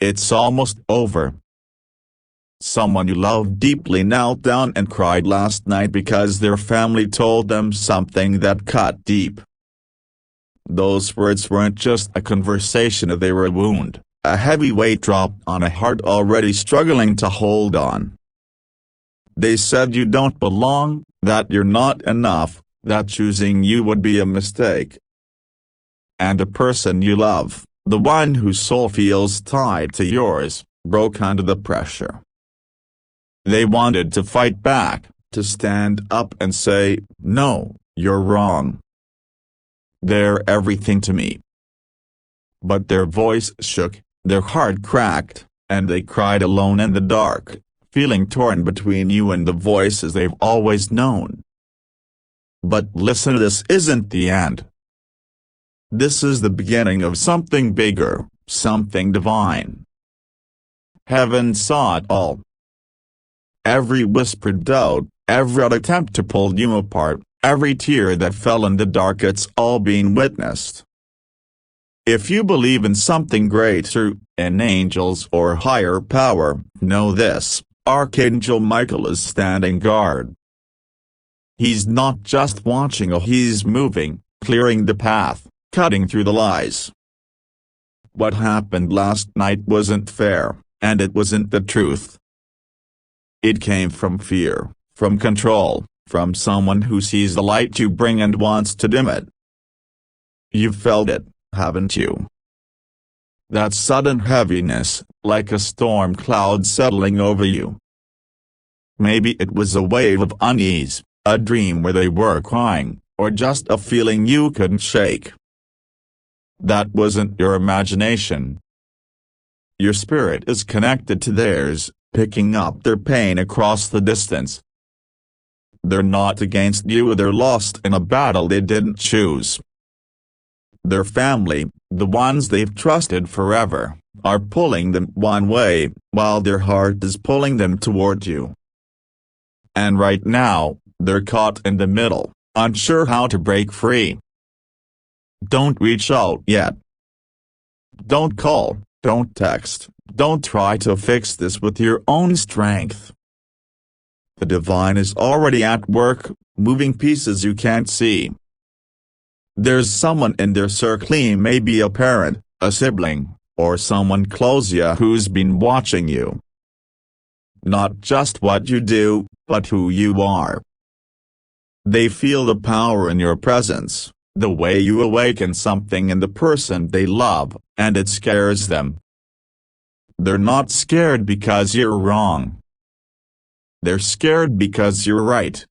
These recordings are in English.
it's almost over. Someone you love deeply knelt down and cried last night because their family told them something that cut deep. Those words weren't just a conversation, they were a wound, a heavy weight dropped on a heart already struggling to hold on. They said you don't belong, that you're not enough, that choosing you would be a mistake. And the person you love, the one whose soul feels tied to yours, broke under the pressure. They wanted to fight back, to stand up and say, "No, you're wrong. They're everything to me." But their voice shook, their heart cracked, and they cried alone in the dark, feeling torn between you and the voices they've always known. But listen, this isn't the end. This is the beginning of something bigger, something divine. Heaven saw it all. Every whispered doubt, every attempt to pull you apart, every tear that fell in the dark, it's all being witnessed. If you believe in something greater, in angels or higher power, know this: Archangel Michael is standing guard. He's not just watching, he's moving, clearing the path, cutting through the lies. What happened last night wasn't fair, and it wasn't the truth. It came from fear, from control, from someone who sees the light you bring and wants to dim it. You've felt it, haven't you? That sudden heaviness, like a storm cloud settling over you. Maybe it was a wave of unease, a dream where they were crying, or just a feeling you couldn't shake. That wasn't your imagination. Your spirit is connected to theirs, picking up their pain across the distance. They're not against you, they're lost in a battle they didn't choose. Their family, the ones they've trusted forever, are pulling them one way, while their heart is pulling them toward you. And right now, they're caught in the middle, unsure how to break free. Don't reach out yet. Don't call, don't text, don't try to fix this with your own strength. The divine is already at work, moving pieces you can't see. There's someone in their circle, maybe a parent, a sibling, or someone close you who's been watching you. Not just what you do, but who you are. They feel the power in your presence, the way you awaken something in the person they love, and it scares them. They're not scared because you're wrong. They're scared because you're right.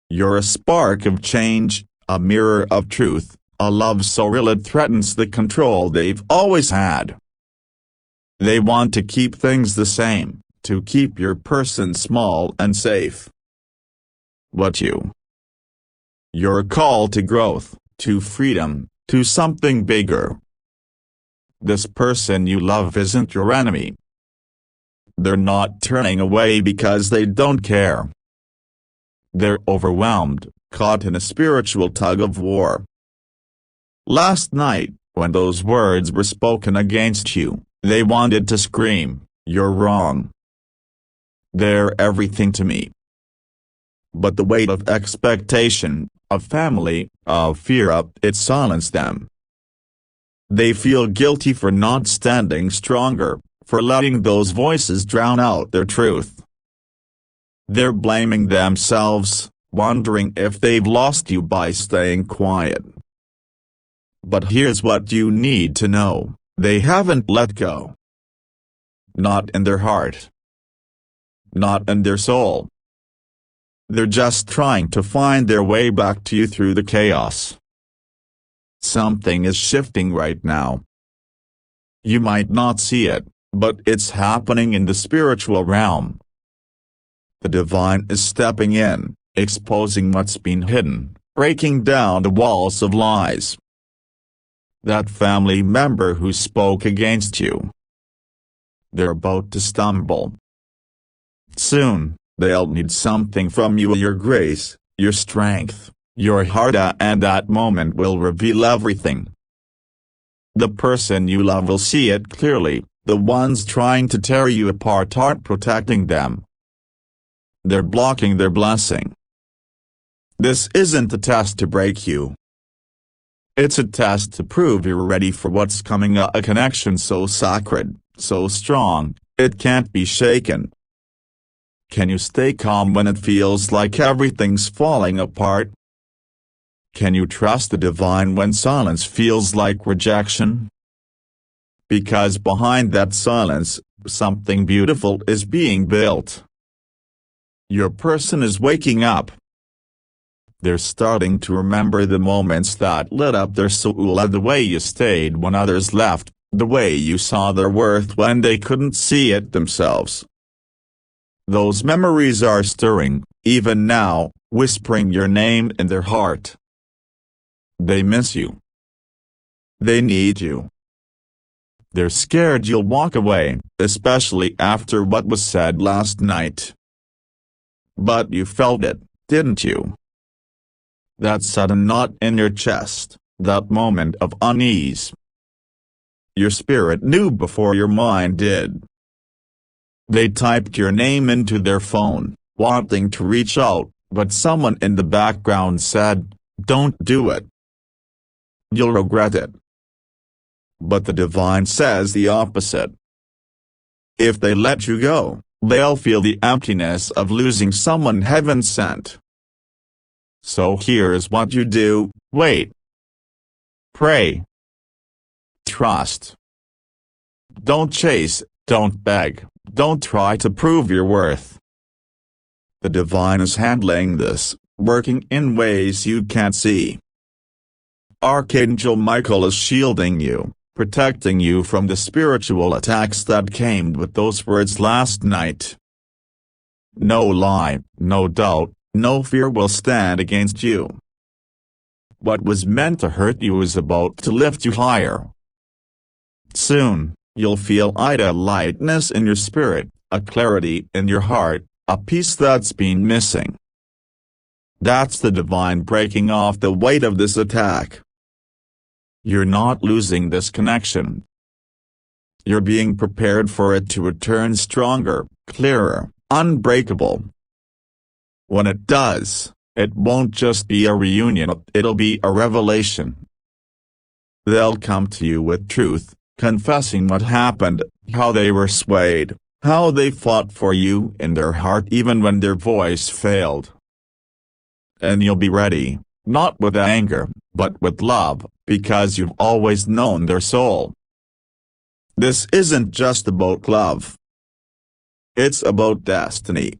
You're a spark of change, a mirror of truth, a love so real it threatens the control they've always had. They want to keep things the same, to keep your person small and safe. What you? You're a call to growth, to freedom, to something bigger. This person you love isn't your enemy. They're not turning away because they don't care. They're overwhelmed, caught in a spiritual tug-of-war. Last night, when those words were spoken against you, they wanted to scream, "You're wrong. They're everything to me." But the weight of expectation, of family, of fear, it silenced them. They feel guilty for not standing stronger, for letting those voices drown out their truth. They're blaming themselves, wondering if they've lost you by staying quiet. But here's what you need to know: they haven't let go. Not in their heart. Not in their soul. They're just trying to find their way back to you through the chaos. Something is shifting right now. You might not see it, but it's happening in the spiritual realm. The divine is stepping in, exposing what's been hidden, breaking down the walls of lies. That family member who spoke against you, they're about to stumble. Soon, they'll need something from you: your grace, your strength, your heart, and that moment will reveal everything. The person you love will see it clearly, The ones trying to tear you apart aren't protecting them. They're blocking their blessing. This isn't a test to break you. It's a test to prove you're ready for what's coming, a connection so sacred, so strong, it can't be shaken. Can you stay calm when it feels like everything's falling apart? Can you trust the divine when silence feels like rejection? Because behind that silence, something beautiful is being built. Your person is waking up. They're starting to remember the moments that lit up their soul, the way you stayed when others left, the way you saw their worth when they couldn't see it themselves. Those memories are stirring, even now, whispering your name in their heart. They miss you. They need you. They're scared you'll walk away, especially after what was said last night. But you felt it, didn't you? That sudden knot in your chest, that moment of unease. Your spirit knew before your mind did. They typed your name into their phone, wanting to reach out, but someone in the background said, "Don't do it. You'll regret it." But the divine says the opposite. If they let you go, they'll feel the emptiness of losing someone heaven sent. So here's what you do: wait. Pray. Trust. Don't chase, don't beg, don't try to prove your worth. The divine is handling this, working in ways you can't see. Archangel Michael is shielding you, protecting you from the spiritual attacks that came with those words last night. No lie, no doubt, no fear will stand against you. What was meant to hurt you is about to lift you higher. Soon, you'll feel a lightness in your spirit, a clarity in your heart, a peace that's been missing. That's the divine breaking off the weight of this attack. You're not losing this connection. You're being prepared for it to return stronger, clearer, unbreakable. When it does, it won't just be a reunion, it'll be a revelation. They'll come to you with truth, confessing what happened, how they were swayed, how they fought for you in their heart even when their voice failed. And you'll be ready, not with anger, but with love, because you've always known their soul. This isn't just about love. It's about destiny.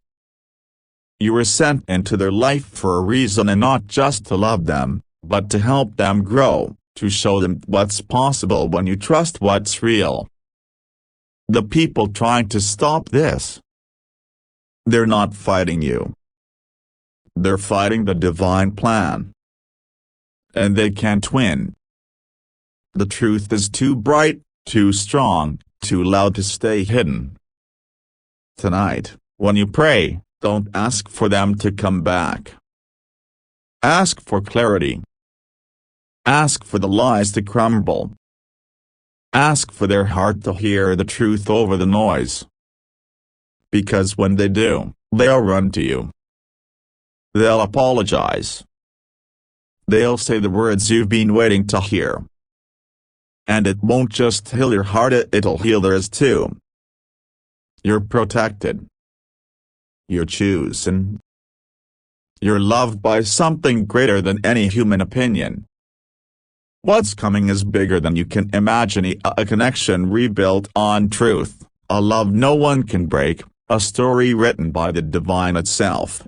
You were sent into their life for a reason, and not just to love them, but to help them grow, to show them what's possible when you trust what's real. The people trying to stop this, they're not fighting you. They're fighting the divine plan. And they can't win. The truth is too bright, too strong, too loud to stay hidden. Tonight, when you pray, don't ask for them to come back. Ask for clarity. Ask for the lies to crumble. Ask for their heart to hear the truth over the noise. Because when they do, they'll run to you. They'll apologize. They'll say the words you've been waiting to hear. And it won't just heal your heart, it'll heal theirs too. You're protected. You're chosen. You're loved by something greater than any human opinion. What's coming is bigger than you can imagine, a connection rebuilt on truth, a love no one can break, a story written by the divine itself.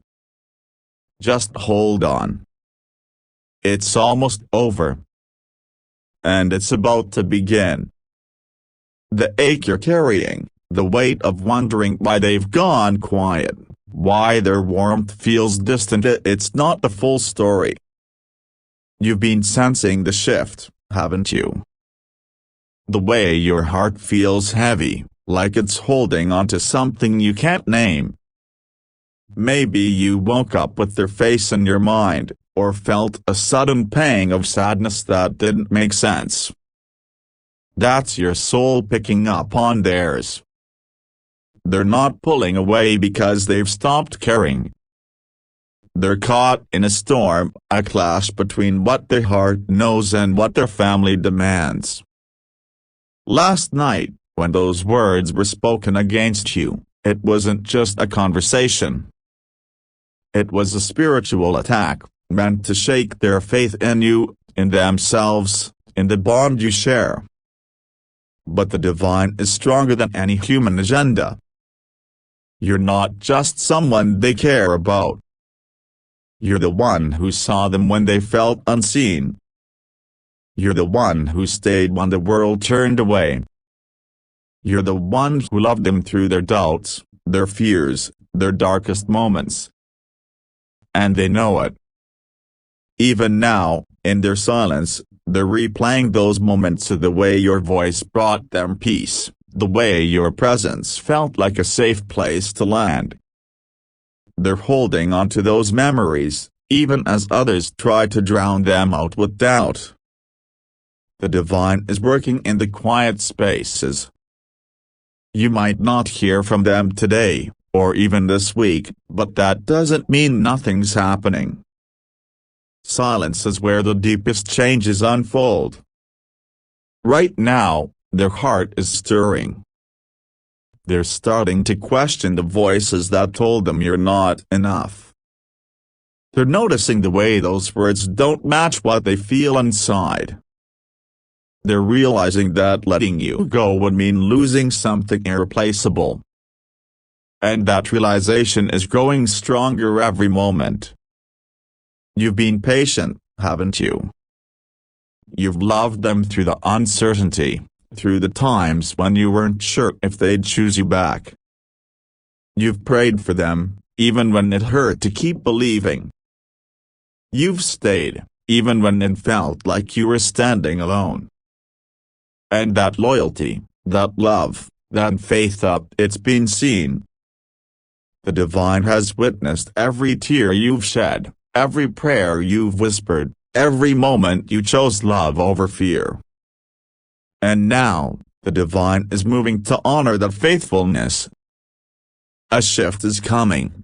Just hold on. It's almost over. And it's about to begin. The ache you're carrying, the weight of wondering why they've gone quiet, why their warmth feels distant, it's not the full story. You've been sensing the shift, haven't you? The way your heart feels heavy, like it's holding onto something you can't name. Maybe you woke up with their face in your mind, or felt a sudden pang of sadness that didn't make sense. That's your soul picking up on theirs. They're not pulling away because they've stopped caring. They're caught in a storm, a clash between what their heart knows and what their family demands. Last night, when those words were spoken against you, it wasn't just a conversation. It was a spiritual attack, meant to shake their faith in you, in themselves, in the bond you share. But the divine is stronger than any human agenda. You're not just someone they care about. You're the one who saw them when they felt unseen. You're the one who stayed when the world turned away. You're the one who loved them through their doubts, their fears, their darkest moments. And they know it. Even now, in their silence, they're replaying those moments of the way your voice brought them peace, the way your presence felt like a safe place to land. They're holding on to those memories, even as others try to drown them out with doubt. The divine is working in the quiet spaces. You might not hear from them today, or even this week, but that doesn't mean nothing's happening. Silence is where the deepest changes unfold. Right now, their heart is stirring. They're starting to question the voices that told them you're not enough. They're noticing the way those words don't match what they feel inside. They're realizing that letting you go would mean losing something irreplaceable. And that realization is growing stronger every moment. You've been patient, haven't you? You've loved them through the uncertainty, through the times when you weren't sure if they'd choose you back. You've prayed for them, even when it hurt to keep believing. You've stayed, even when it felt like you were standing alone. And that loyalty, that love, that faith it's been seen. The divine has witnessed every tear you've shed, every prayer you've whispered, every moment you chose love over fear. And now, the divine is moving to honor that faithfulness. A shift is coming.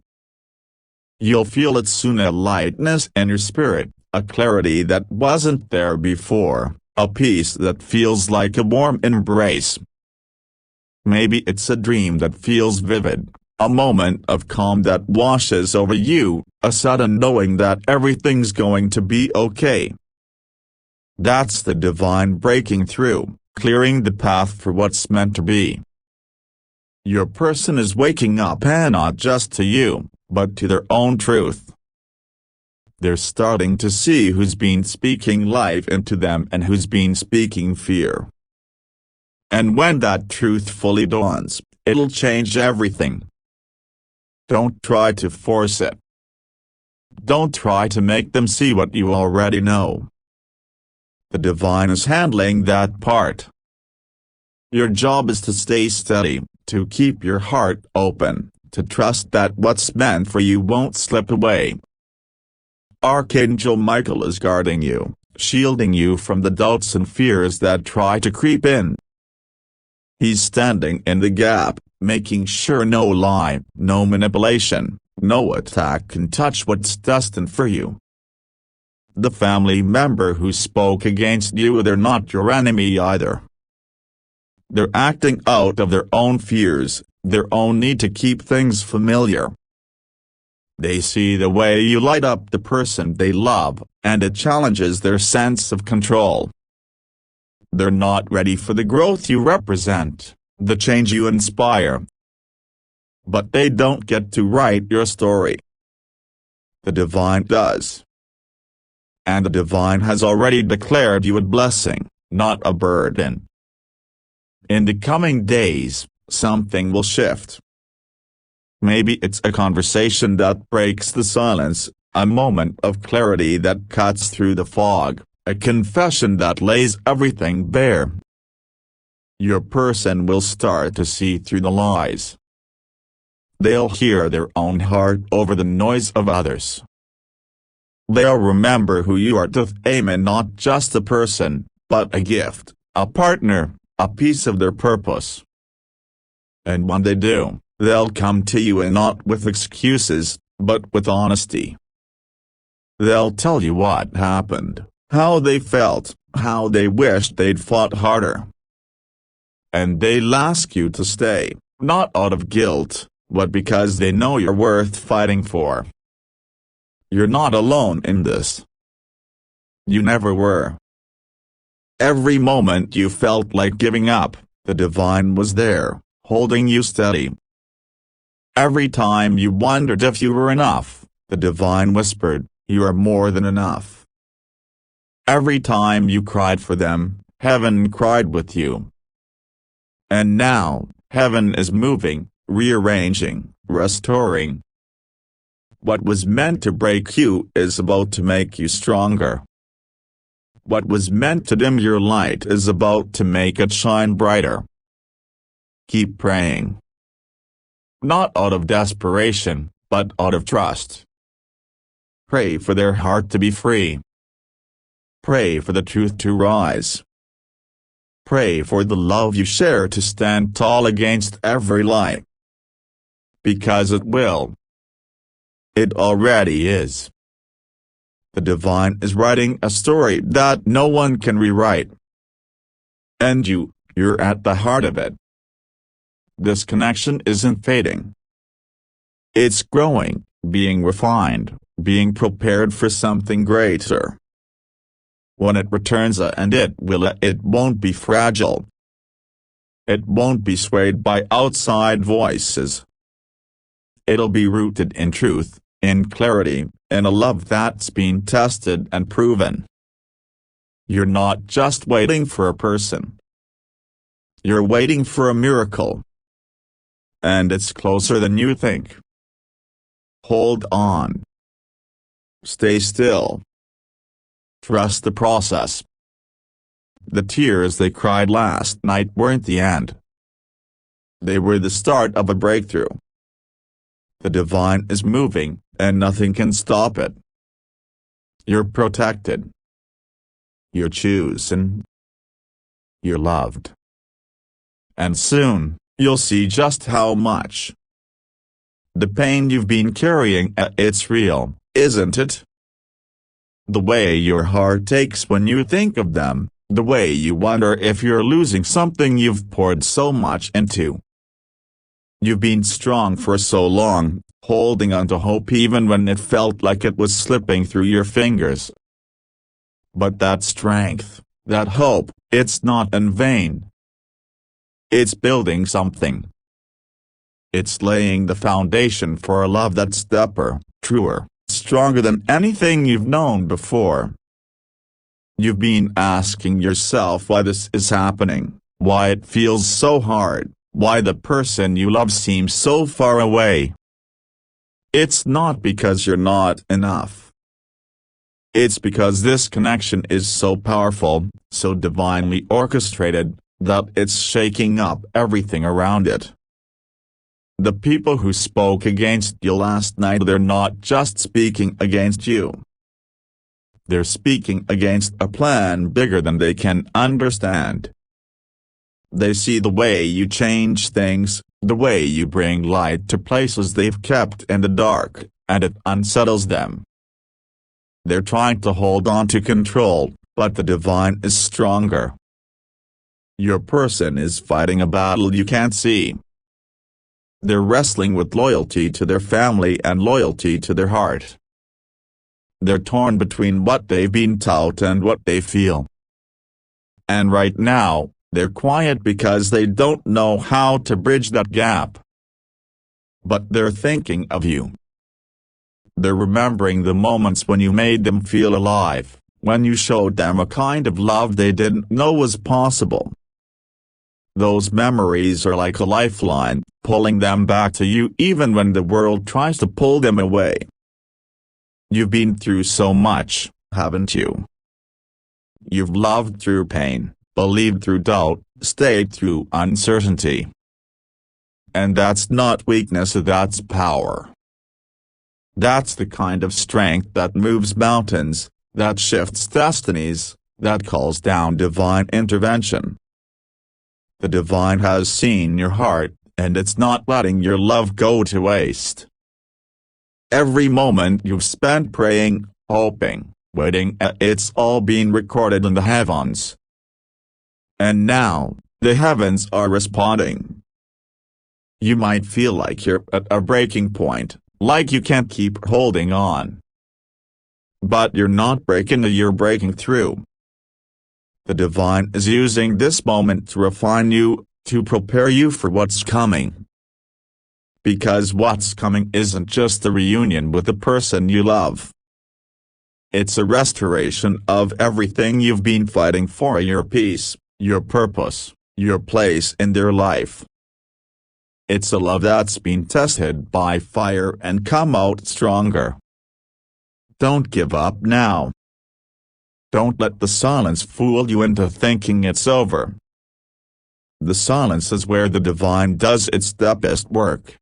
You'll feel it soon, a lightness in your spirit, a clarity that wasn't there before, a peace that feels like a warm embrace. Maybe it's a dream that feels vivid, a moment of calm that washes over you, a sudden knowing that everything's going to be okay. That's the divine breaking through, clearing the path for what's meant to be. Your person is waking up, and not just to you, but to their own truth. They're starting to see who's been speaking life into them and who's been speaking fear. And when that truth fully dawns, it'll change everything. Don't try to force it. Don't try to make them see what you already know. The divine is handling that part. Your job is to stay steady, to keep your heart open, to trust that what's meant for you won't slip away. Archangel Michael is guarding you, shielding you from the doubts and fears that try to creep in. He's standing in the gap, making sure no lie, no manipulation, no attack can touch what's destined for you. The family member who spoke against you, they're not your enemy either. They're acting out of their own fears, their own need to keep things familiar. They see the way you light up the person they love, and it challenges their sense of control. They're not ready for the growth you represent, the change you inspire. But they don't get to write your story. The divine does. And the divine has already declared you a blessing, not a burden. In the coming days, something will shift. Maybe it's a conversation that breaks the silence, a moment of clarity that cuts through the fog, a confession that lays everything bare. Your person will start to see through the lies. They'll hear their own heart over the noise of others. They'll remember who you are to them, and not just a person, but a gift, a partner, a piece of their purpose. And when they do, they'll come to you and not with excuses, but with honesty. They'll tell you what happened, how they felt, how they wished they'd fought harder. And they'll ask you to stay, not out of guilt, but because they know you're worth fighting for. You're not alone in this. You never were. Every moment you felt like giving up, the divine was there, holding you steady. Every time you wondered if you were enough, the divine whispered, "You are more than enough." Every time you cried for them, heaven cried with you. And now, heaven is moving, rearranging, restoring. What was meant to break you is about to make you stronger. What was meant to dim your light is about to make it shine brighter. Keep praying. Not out of desperation, but out of trust. Pray for their heart to be free. Pray for the truth to rise. Pray for the love you share to stand tall against every lie. Because it will. It already is. The divine is writing a story that no one can rewrite. And you're at the heart of it. This connection isn't fading. It's growing, being refined, being prepared for something greater. When it returns, it won't be fragile. It won't be swayed by outside voices. It'll be rooted in truth, in clarity, in a love that's been tested and proven. You're not just waiting for a person. You're waiting for a miracle. And it's closer than you think. Hold on. Stay still. Trust the process. The tears they cried last night weren't the end. They were the start of a breakthrough. The divine is moving, and nothing can stop it. You're protected. You're chosen. You're loved. And soon, you'll see just how much. The pain you've been carrying, it's real, isn't it? The way your heart aches when you think of them, the way you wonder if you're losing something you've poured so much into. You've been strong for so long, holding on to hope even when it felt like it was slipping through your fingers. But that strength, that hope, it's not in vain. It's building something. It's laying the foundation for a love that's deeper, truer, stronger than anything you've known before. You've been asking yourself why this is happening, why it feels so hard, why the person you love seems so far away. It's not because you're not enough. It's because this connection is so powerful, so divinely orchestrated, that it's shaking up everything around it. The people who spoke against you last night, they're not just speaking against you. They're speaking against a plan bigger than they can understand. They see the way you change things, the way you bring light to places they've kept in the dark, and it unsettles them. They're trying to hold on to control, but the divine is stronger. Your person is fighting a battle you can't see. They're wrestling with loyalty to their family and loyalty to their heart. They're torn between what they've been taught and what they feel. And right now, they're quiet because they don't know how to bridge that gap. But they're thinking of you. They're remembering the moments when you made them feel alive, when you showed them a kind of love they didn't know was possible. Those memories are like a lifeline, pulling them back to you even when the world tries to pull them away. You've been through so much, haven't you? You've loved through pain, believed through doubt, stayed through uncertainty. And that's not weakness, that's power. That's the kind of strength that moves mountains, that shifts destinies, that calls down divine intervention. The divine has seen your heart, and it's not letting your love go to waste. Every moment you've spent praying, hoping, waiting, it's all being recorded in the heavens. And now, the heavens are responding. You might feel like you're at a breaking point, like you can't keep holding on. But you're not breaking, you're breaking through. The divine is using this moment to refine you, to prepare you for what's coming. Because what's coming isn't just a reunion with the person you love. It's a restoration of everything you've been fighting for: your peace, your purpose, your place in their life. It's a love that's been tested by fire and come out stronger. Don't give up now. Don't let the silence fool you into thinking it's over. The silence is where the divine does its deepest work.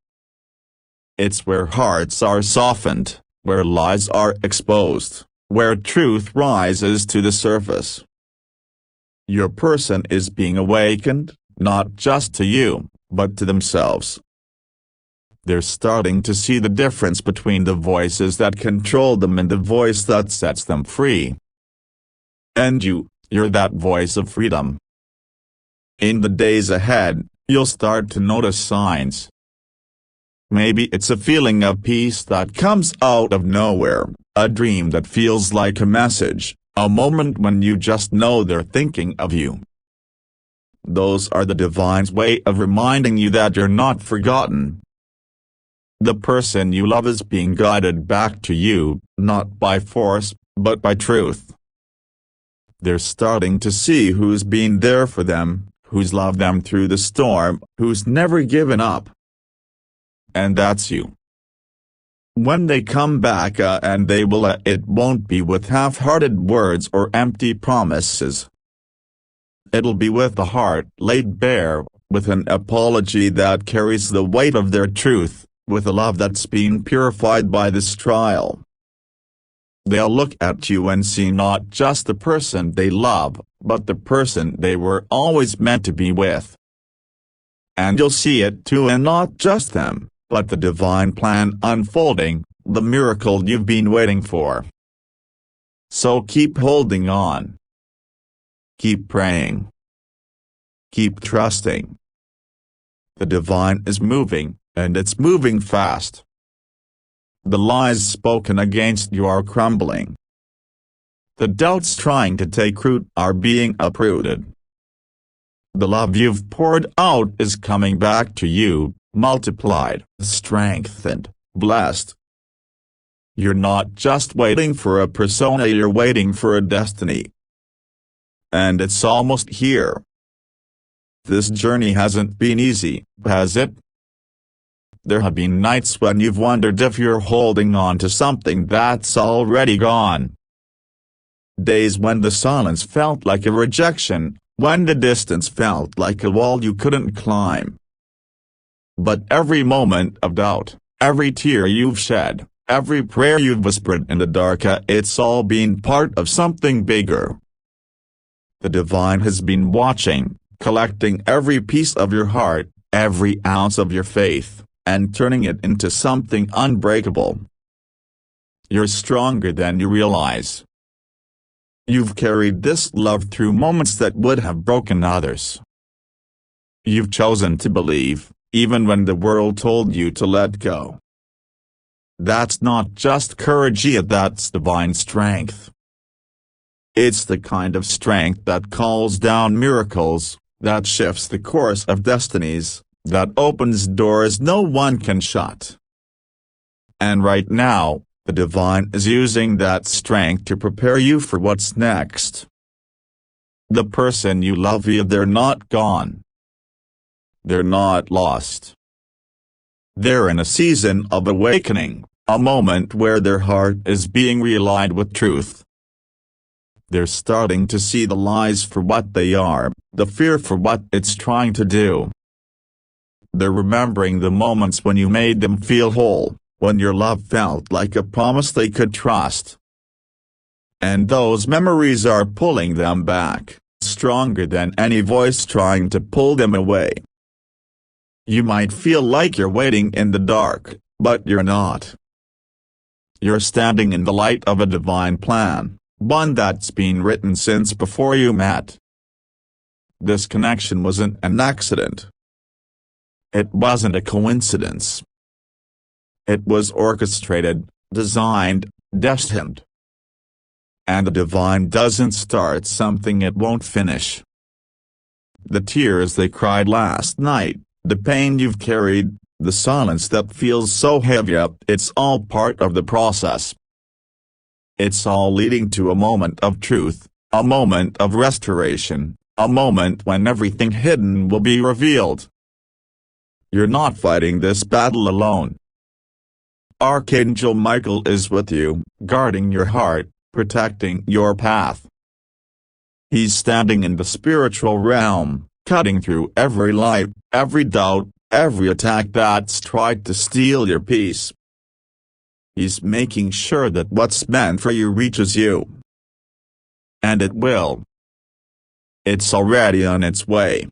It's where hearts are softened, where lies are exposed, where truth rises to the surface. Your person is being awakened, not just to you, but to themselves. They're starting to see the difference between the voices that control them and the voice that sets them free. And you're that voice of freedom. In the days ahead, you'll start to notice signs. Maybe it's a feeling of peace that comes out of nowhere, a dream that feels like a message, a moment when you just know they're thinking of you. Those are the divine's way of reminding you that you're not forgotten. The person you love is being guided back to you, not by force, but by truth. They're starting to see who's been there for them, who's loved them through the storm, who's never given up. And that's you. When they come back, and they will, it won't be with half-hearted words or empty promises. It'll be with a heart laid bare, with an apology that carries the weight of their truth, with a love that's been purified by this trial. They'll look at you and see not just the person they love, but the person they were always meant to be with. And you'll see it too, and not just them, but the divine plan unfolding, the miracle you've been waiting for. So keep holding on. Keep praying. Keep trusting. The divine is moving, and it's moving fast. The lies spoken against you are crumbling. The doubts trying to take root are being uprooted. The love you've poured out is coming back to you, multiplied, strengthened, blessed. You're not just waiting for a persona, you're waiting for a destiny. And it's almost here. This journey hasn't been easy, has it? There have been nights when you've wondered if you're holding on to something that's already gone. Days when the silence felt like a rejection, when the distance felt like a wall you couldn't climb. But every moment of doubt, every tear you've shed, every prayer you've whispered in the dark, it's all been part of something bigger. The divine has been watching, collecting every piece of your heart, every ounce of your faith, and turning it into something unbreakable. You're stronger than you realize. You've carried this love through moments that would have broken others. You've chosen to believe, even when the world told you to let go. That's not just courage, that's divine strength. It's the kind of strength that calls down miracles, that shifts the course of destinies, that opens doors no one can shut. And right now, the divine is using that strength to prepare you for what's next. The person you love, they're not gone. They're not lost. They're in a season of awakening, a moment where their heart is being realigned with truth. They're starting to see the lies for what they are, the fear for what it's trying to do. They're remembering the moments when you made them feel whole, when your love felt like a promise they could trust. And those memories are pulling them back, stronger than any voice trying to pull them away. You might feel like you're waiting in the dark, but you're not. You're standing in the light of a divine plan, one that's been written since before you met. This connection wasn't an accident. It wasn't a coincidence. It was orchestrated, designed, destined. And the divine doesn't start something it won't finish. The tears they cried last night, the pain you've carried, the silence that feels so heavy, it's all part of the process. It's all leading to a moment of truth, a moment of restoration, a moment when everything hidden will be revealed. You're not fighting this battle alone. Archangel Michael is with you, guarding your heart, protecting your path. He's standing in the spiritual realm, cutting through every lie, every doubt, every attack that's tried to steal your peace. He's making sure that what's meant for you reaches you. And it will. It's already on its way.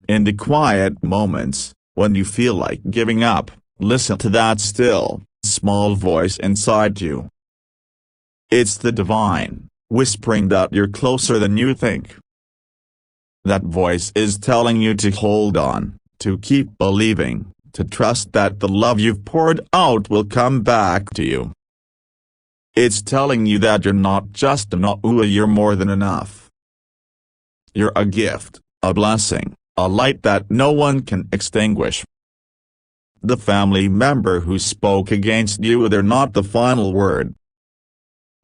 In the quiet moments, when you feel like giving up, listen to that still, small voice inside you. It's the divine, whispering that you're closer than you think. That voice is telling you to hold on, to keep believing, to trust that the love you've poured out will come back to you. It's telling you that you're not just you're more than enough. You're a gift, a blessing, a light that no one can extinguish. The family member who spoke against you, they're not the final word.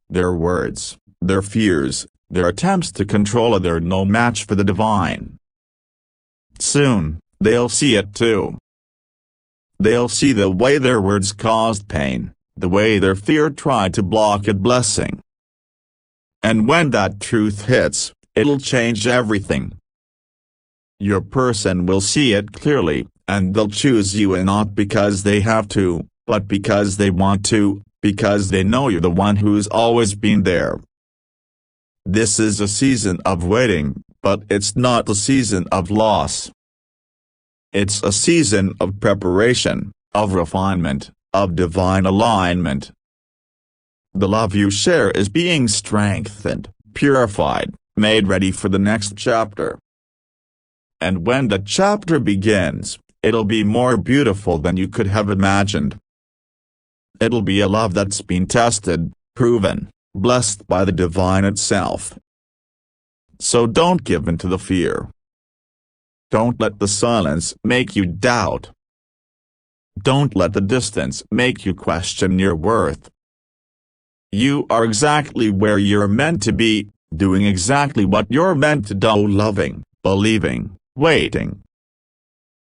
Their words, their fears, their attempts to control they're no match for the divine. Soon, they'll see it too. They'll see the way their words caused pain, the way their fear tried to block a blessing. And when that truth hits, it'll change everything. Your person will see it clearly, and they'll choose you, and not because they have to, but because they want to, because they know you're the one who's always been there. This is a season of waiting, but it's not a season of loss. It's a season of preparation, of refinement, of divine alignment. The love you share is being strengthened, purified, made ready for the next chapter. And when the chapter begins, it'll be more beautiful than you could have imagined. It'll be a love that's been tested, proven, blessed by the divine itself. So don't give in to the fear. Don't let the silence make you doubt. Don't let the distance make you question your worth. You are exactly where you're meant to be, doing exactly what you're meant to do, loving, believing, waiting.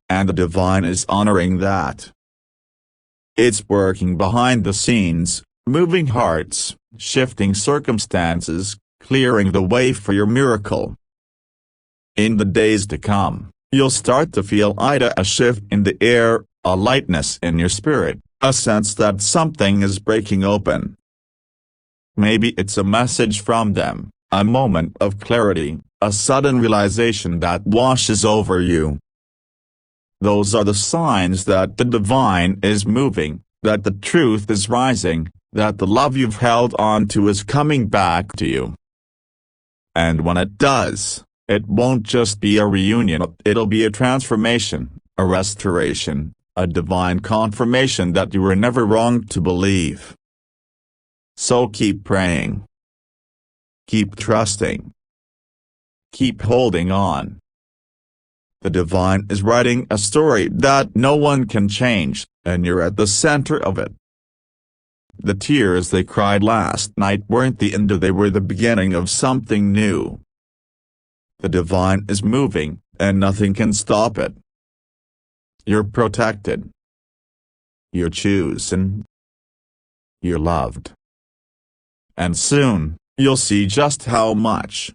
And the divine is honoring that. It's working behind the scenes, moving hearts, shifting circumstances, clearing the way for your miracle. In the days to come, you'll start to feel a shift in the air, a lightness in your spirit, a sense that something is breaking open. Maybe it's a message from them, a moment of clarity, a sudden realization that washes over you. Those are the signs that the divine is moving, that the truth is rising, that the love you've held on to is coming back to you. And when it does, it won't just be a reunion, it'll be a transformation, a restoration, a divine confirmation that you were never wrong to believe. So keep praying. Keep trusting. Keep holding on. The divine is writing a story that no one can change, and you're at the center of it. The tears they cried last night weren't the end, they were the beginning of something new. The divine is moving, and nothing can stop it. You're protected. You're chosen. You're loved. And soon, you'll see just how much